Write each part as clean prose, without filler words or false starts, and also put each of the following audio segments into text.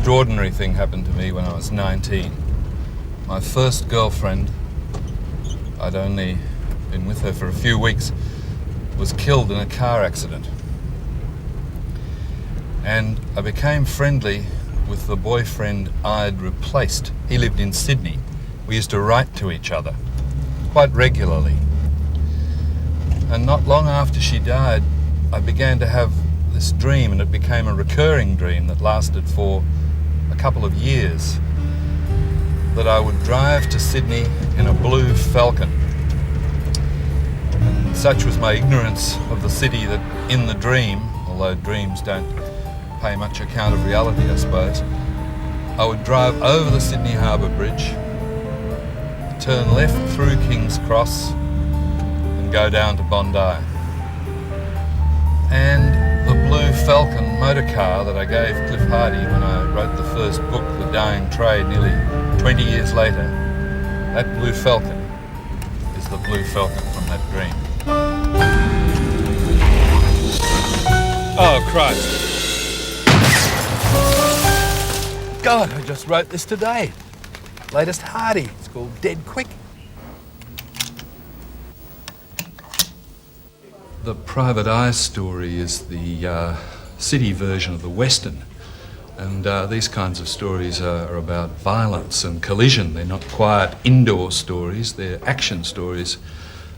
extraordinary thing happened to me when I was 19. My first girlfriend, I'd only been with her for a few weeks, was killed in a car accident. And I became friendly with the boyfriend I'd replaced. He lived in Sydney. We used to write to each other quite regularly. And not long after she died, I began to have this dream, and it became a recurring dream that lasted for a couple of years, that I would drive to Sydney in a blue Falcon. And such was my ignorance of the city that in the dream, although dreams don't pay much account of reality, I suppose, I would drive over the Sydney Harbour Bridge, turn left through King's Cross and go down to Bondi. And the blue Falcon motor car that I gave Cliff Hardy when I wrote the first book, The Dying Trade, nearly 20 years later, that blue Falcon is the blue Falcon from that dream. Oh, Christ. God, I just wrote this today. Latest Hardy. It's called Dead Quick. The Private Eye story is the city version of the Western. And these kinds of stories are about violence and collision. They're not quiet indoor stories, they're action stories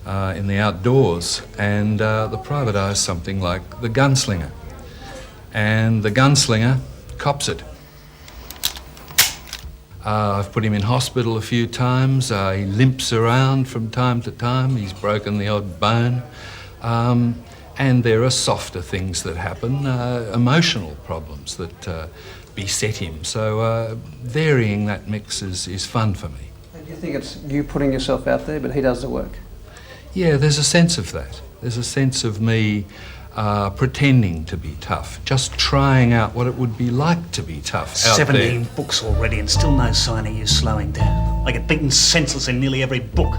in the outdoors. And The Private Eye is something like The Gunslinger. And the gunslinger cops it. I've put him in hospital a few times. He limps around from time to time. He's broken the odd bone. And there are softer things that happen, emotional problems that beset him. So varying that mix is fun for me. And do you think it's you putting yourself out there, but he does the work? Yeah, there's a sense of that. There's a sense of me pretending to be tough, just trying out what it would be like to be tough out 17 books already and still no sign of you slowing down. I get beaten senseless in nearly every book.